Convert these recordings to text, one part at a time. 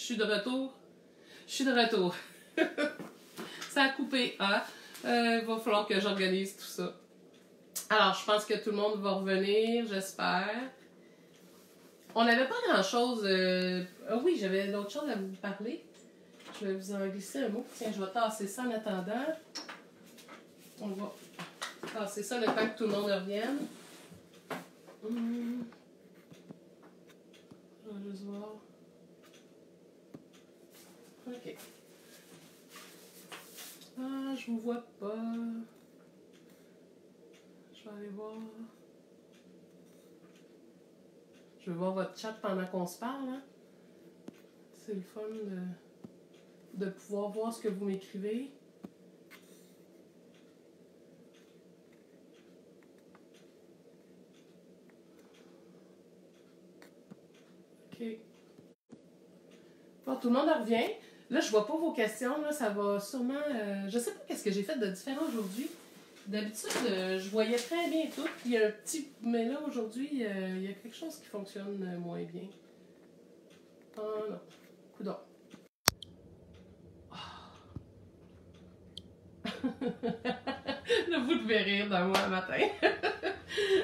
suis de retour. Je suis de retour. Ça a coupé, hein? Va falloir que j'organise tout ça. Alors, je pense que tout le monde va revenir, j'espère. On n'avait pas grand-chose... Ah oui, j'avais d'autres choses à vous parler. Je vais vous en glisser un mot. Tiens, je vais tasser ça en attendant. On va tasser ça le temps que tout le monde revienne. Je vais juste voir. OK. Ah, je vous vois pas. Je vais aller voir. Je vais voir votre chat pendant qu'on se parle. Hein? C'est le fun de pouvoir voir ce que vous m'écrivez. OK. Bon, tout le monde revient. Là, je vois pas vos questions. Là, ça va sûrement... je sais pas qu'est-ce que j'ai fait de différent aujourd'hui. D'habitude, je voyais très bien tout. Il y a un petit... Mais là, aujourd'hui, il y a quelque chose qui fonctionne moins bien. Ah non. Coudonc. Là, vous devez rire de moi le matin.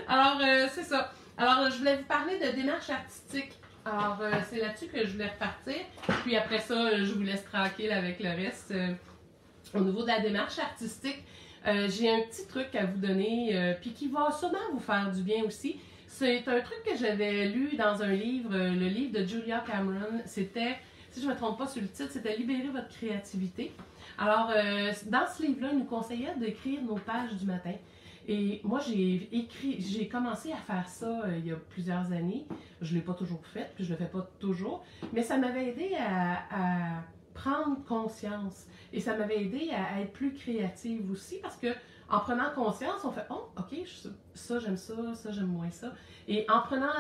Alors, c'est ça. Alors, je voulais vous parler de démarche artistique. Alors, c'est là-dessus que je voulais repartir. Puis après ça, je vous laisse tranquille avec le reste. Au niveau de la démarche artistique, j'ai un petit truc à vous donner, puis qui va sûrement vous faire du bien aussi. C'est un truc que j'avais lu dans un livre, le livre de Julia Cameron. C'était, si je ne me trompe pas sur le titre, c'était Libérer votre créativité. Alors, dans ce livre-là, il nous conseillait d'écrire nos pages du matin. Et moi, j'ai commencé à faire ça il y a plusieurs années. Je ne l'ai pas toujours fait, puis je ne le fais pas toujours. Mais ça m'avait aidé à prendre conscience. Et ça m'avait aidé à être plus créative aussi, parce que en prenant conscience, on fait « Oh, OK, ça j'aime ça j'aime moins ça. » Et en prenant...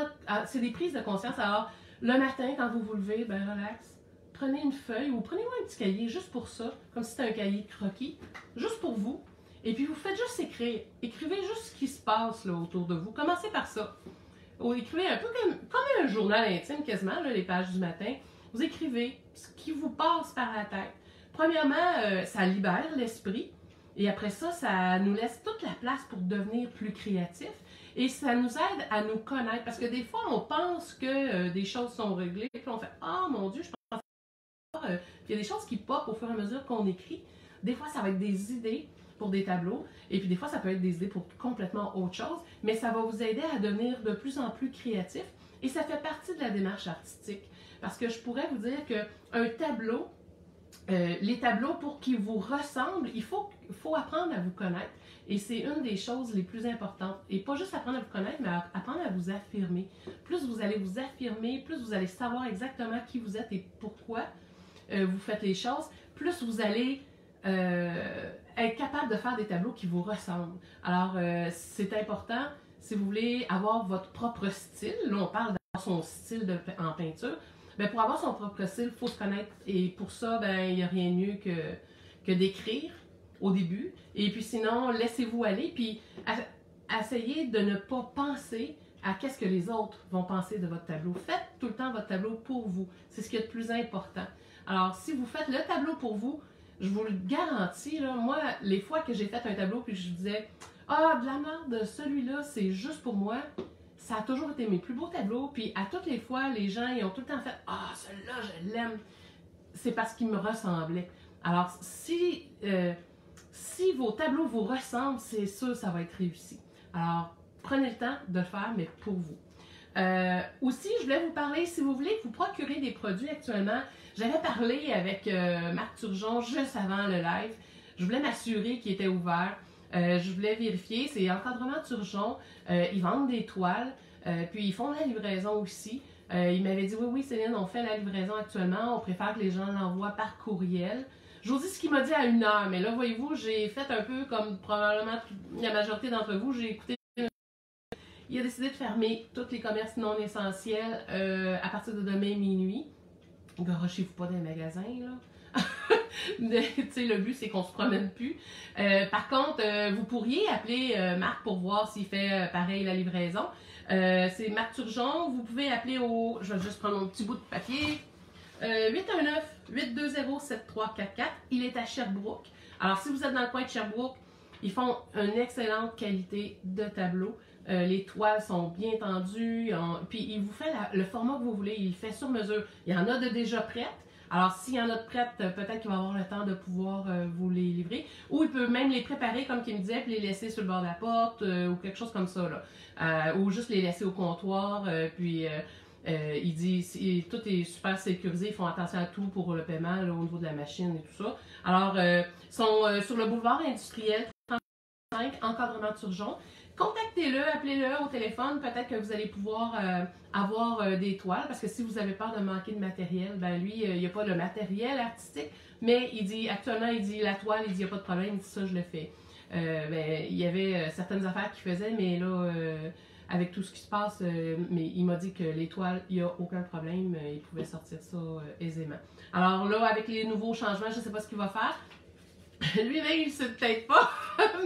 C'est des prises de conscience. Alors, le matin, quand vous vous levez, ben relax. Prenez une feuille ou prenez-moi un petit cahier juste pour ça, comme si c'était un cahier de croquis, juste pour vous. Et puis, vous faites juste écrire. Écrivez juste ce qui se passe là, autour de vous. Commencez par ça. Ou écrivez un peu comme un journal intime, quasiment, là, les pages du matin. Vous écrivez ce qui vous passe par la tête. Premièrement, ça libère l'esprit. Et après ça, ça nous laisse toute la place pour devenir plus créatif. Et ça nous aide à nous connaître. Parce que des fois, on pense que des choses sont réglées. Puis on fait « Ah, mon Dieu, je pense pas. » Puis il y a des choses qui popent au fur et à mesure qu'on écrit. Des fois, ça va être des idées pour des tableaux. Et puis des fois, ça peut être des idées pour complètement autre chose. Mais ça va vous aider à devenir de plus en plus créatif. Et ça fait partie de la démarche artistique. Parce que je pourrais vous dire qu'un tableau, les tableaux, pour qu'ils vous ressemblent, il faut apprendre à vous connaître. Et c'est une des choses les plus importantes. Et pas juste apprendre à vous connaître, mais apprendre à vous affirmer. Plus vous allez vous affirmer, plus vous allez savoir exactement qui vous êtes et pourquoi vous faites les choses, plus vous allez être capable de faire des tableaux qui vous ressemblent. Alors, c'est important, si vous voulez avoir votre propre style, là on parle d'avoir son style en peinture, bien, pour avoir son propre style, il faut se connaître. Et pour ça, ben, il n'y a rien de mieux que d'écrire au début. Et puis sinon, laissez-vous aller. Puis essayez de ne pas penser à qu'est-ce que les autres vont penser de votre tableau. Faites tout le temps votre tableau pour vous. C'est ce qui est le plus important. Alors, si vous faites le tableau pour vous, je vous le garantis, là, moi, les fois que j'ai fait un tableau puis je disais « Ah, de la merde, celui-là, c'est juste pour moi », ça a toujours été mes plus beaux tableaux. Puis à toutes les fois, les gens, ils ont tout le temps fait « Ah, celui-là, je l'aime ». C'est parce qu'il me ressemblait. Alors, si vos tableaux vous ressemblent, c'est sûr ça va être réussi. Alors, prenez le temps de le faire, mais pour vous. Aussi, je voulais vous parler, si vous voulez vous procurer des produits actuellement, j'avais parlé avec Marc Turgeon juste avant le live. Je voulais m'assurer qu'il était ouvert. Je voulais vérifier, c'est Encadrement Turgeon. Ils vendent des toiles, puis ils font la livraison aussi. Il m'avait dit, oui, Céline, on fait la livraison actuellement. On préfère que les gens l'envoient par courriel. Je vous dis ce qu'il m'a dit à 1h, mais là, voyez-vous, j'ai fait un peu comme probablement la majorité d'entre vous. J'ai écouté. Il a décidé de fermer tous les commerces non essentiels à partir de demain minuit. Garochez-vous pas dans les magasins, là. Le but, c'est qu'on se promène plus. Par contre, vous pourriez appeler Marc pour voir s'il fait pareil la livraison. C'est Marc Turgeon. Vous pouvez appeler au... Je vais juste prendre mon petit bout de papier. 819-820-7344. Il est à Sherbrooke. Alors, si vous êtes dans le coin de Sherbrooke, ils font une excellente qualité de tableau. Les toiles sont bien tendues. Puis, il vous fait le format que vous voulez. Il le fait sur mesure. Il y en a de déjà prêtes. Alors, s'il y en a de prêtes, peut-être qu'il va avoir le temps de pouvoir vous les livrer. Ou il peut même les préparer, comme il me disait, puis les laisser sur le bord de la porte ou quelque chose comme ça. Là. Ou juste les laisser au comptoir. Il dit tout est super sécurisé. Ils font attention à tout pour le paiement là, au niveau de la machine et tout ça. Alors, ils sont sur le boulevard industriel 35, encadrement de Turgeon. Contactez-le, appelez-le au téléphone, peut-être que vous allez pouvoir avoir des toiles, parce que si vous avez peur de manquer de matériel, ben lui, il n'y a pas le matériel artistique, mais il dit, actuellement, il dit la toile, il dit, il n'y a pas de problème, il dit ça, je le fais. Ben, il y avait certaines affaires qu'il faisait, mais là, avec tout ce qui se passe, mais il m'a dit que les toiles, il n'y a aucun problème, il pouvait sortir ça aisément. Alors là, avec les nouveaux changements, je ne sais pas ce qu'il va faire. Lui-même, il ne sait peut-être pas,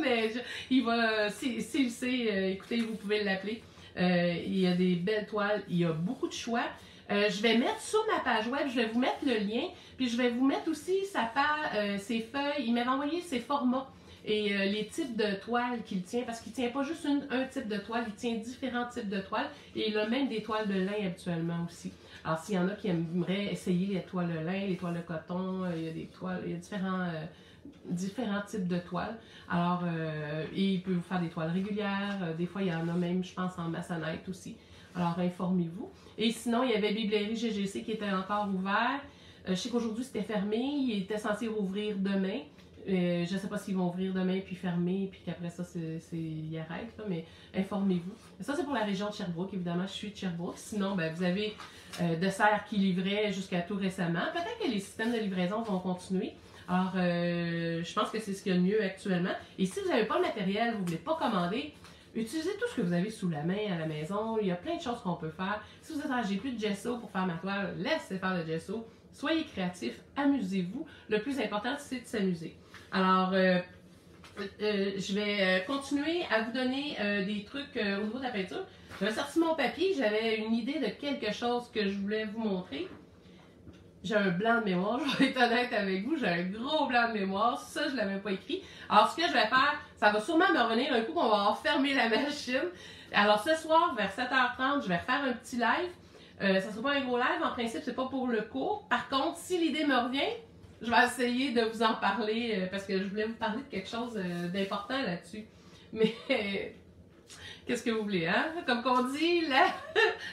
mais il va, s'il le sait, écoutez, vous pouvez l'appeler. Il y a des belles toiles, il y a beaucoup de choix. Je vais mettre sur ma page web, je vais vous mettre le lien, puis je vais vous mettre aussi sa page, ses feuilles. Il m'avait envoyé ses formats et les types de toiles qu'il tient, parce qu'il ne tient pas juste un type de toile, il tient différents types de toiles, et il a même des toiles de lin habituellement aussi. Alors, s'il y en a qui aimeraient essayer les toiles de lin, les toiles de coton, il y a des toiles, il y a différents types de toiles. Alors, il peut vous faire des toiles régulières. Des fois, il y en a même, je pense, en maçonnette aussi. Alors, informez-vous. Et sinon, il y avait Biblerie GGC qui était encore ouvert. Je sais qu'aujourd'hui, c'était fermé. Il était censé rouvrir demain. Je ne sais pas s'ils vont ouvrir demain puis fermer, puis qu'après ça, ils arrêtent. Là, mais informez-vous. Ça, c'est pour la région de Sherbrooke. Évidemment, je suis de Sherbrooke. Sinon, ben, vous avez de Serres qui livrait jusqu'à tout récemment. Peut-être que les systèmes de livraison vont continuer. Alors, je pense que c'est ce qu'il y a de mieux actuellement. Et si vous n'avez pas le matériel, vous ne voulez pas commander, utilisez tout ce que vous avez sous la main à la maison. Il y a plein de choses qu'on peut faire. Si vous êtes j'ai plus de gesso pour faire ma toile, laissez faire le gesso. Soyez créatifs, amusez-vous. Le plus important, c'est de s'amuser. Alors, je vais continuer à vous donner des trucs au niveau de la peinture. J'avais sorti mon papier, j'avais une idée de quelque chose que je voulais vous montrer. J'ai un blanc de mémoire, je vais être honnête avec vous, j'ai un gros blanc de mémoire, ça je ne l'avais pas écrit. Alors ce que je vais faire, ça va sûrement me revenir un coup qu'on va avoir fermé la machine. Alors ce soir, vers 7h30, je vais faire un petit live. Ça ne sera pas un gros live, en principe c'est pas pour le cours. Par contre, si l'idée me revient, je vais essayer de vous en parler parce que je voulais vous parler de quelque chose d'important là-dessus. Mais qu'est-ce que vous voulez, hein? Comme qu'on dit,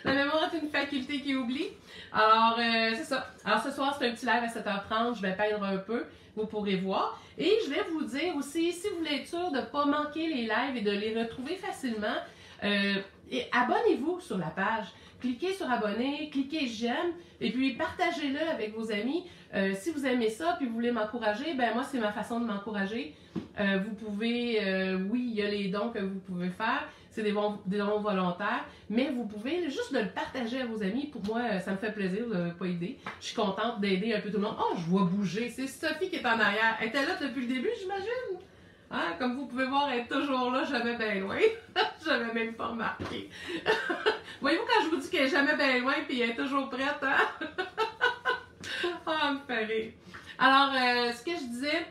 la mémoire est une faculté qui oublie. Alors, c'est ça. Alors, ce soir, c'est un petit live à 7h30. Je vais peindre un peu. Vous pourrez voir. Et je vais vous dire aussi, si vous voulez être sûr de ne pas manquer les lives et de les retrouver facilement, abonnez-vous sur la page. Cliquez sur abonner, cliquez j'aime et puis partagez-le avec vos amis. Si vous aimez ça puis vous voulez m'encourager, ben moi, c'est ma façon de m'encourager. Vous pouvez, oui, il y a les dons que vous pouvez faire. C'est des dons volontaires, mais vous pouvez juste de le partager à vos amis. Pour moi, ça me fait plaisir de ne pas aider. Je suis contente d'aider un peu tout le monde. Oh, je vois bouger. C'est Sophie qui est en arrière. Elle était là depuis le début, j'imagine. Hein? Comme vous pouvez voir, elle est toujours là, jamais bien loin. Je n'avais même pas remarqué. Voyez-vous quand je vous dis qu'elle est jamais bien loin et elle est toujours prête, hein? Ah, me fait rire. Alors, ce que je disais,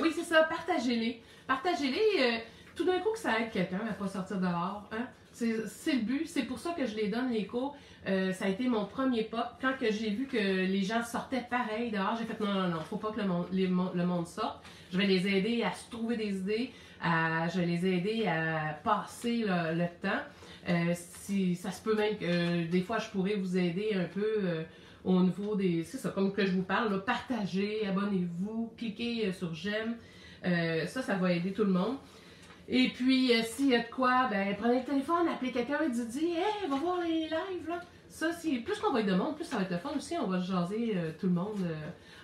oui, c'est ça, partagez-les. Partagez-les. Tout d'un coup que ça aide quelqu'un à ne pas sortir dehors, hein? C'est le but, c'est pour ça que je les donne les cours. Ça a été mon premier pas. Quand j'ai vu que les gens sortaient pareil dehors, j'ai fait non, faut pas que le monde sorte. Je vais les aider à se trouver des idées, je vais les aider à passer le temps. Si ça se peut même que des fois je pourrais vous aider un peu au niveau des... C'est ça, comme que je vous parle, là, partagez, abonnez-vous, cliquez sur j'aime. Ça va aider tout le monde. Et puis, s'il y a de quoi, ben, prenez le téléphone, appelez quelqu'un et dites, hey, va voir les lives, là. Ça, plus qu'on va être de monde, plus ça va être le fun aussi. On va jaser tout le monde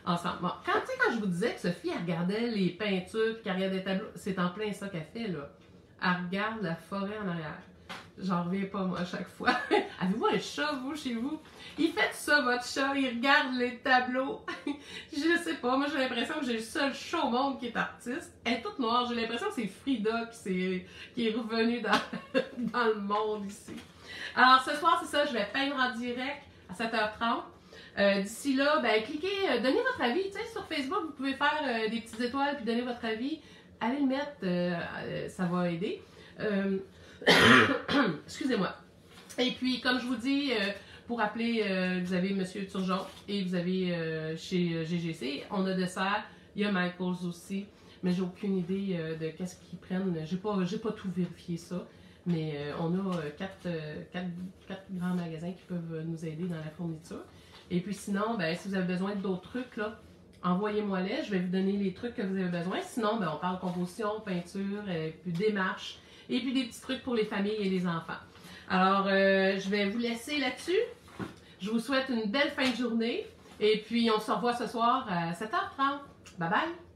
ensemble. Bon, quand je vous disais que Sophie, elle regardait les peintures, qu'elle regardait les tableaux, c'est en plein ça qu'elle fait, là. Elle regarde la forêt en arrière. J'en reviens pas, moi, à chaque fois. Avez-vous un chat, vous, chez vous? Il fait ça, votre chat, il regarde les tableaux. Je sais pas, moi, j'ai l'impression que j'ai le seul chat au monde qui est artiste. Elle est toute noire, j'ai l'impression que c'est Frida qui est revenue dans le monde ici. Alors, ce soir, c'est ça, je vais peindre en direct à 7h30. D'ici là, ben, cliquez, donnez votre avis. Tu sais, sur Facebook, vous pouvez faire des petites étoiles puis donner votre avis. Allez le mettre, ça va aider. Excusez-moi. Et puis, comme je vous dis, pour appeler, vous avez Monsieur Turgeon et vous avez chez GGC, on a dessert, il y a Michael's aussi, mais j'ai aucune idée de qu'est-ce qu'ils prennent. J'ai pas tout vérifié ça, mais on a quatre grands magasins qui peuvent nous aider dans la fourniture. Et puis sinon, ben, si vous avez besoin d'autres trucs, là, envoyez-moi-les, je vais vous donner les trucs que vous avez besoin. Sinon, ben, on parle composition, peinture, puis démarche, et puis des petits trucs pour les familles et les enfants. Alors, je vais vous laisser là-dessus. Je vous souhaite une belle fin de journée. Et puis, on se revoit ce soir à 7h30. Bye bye!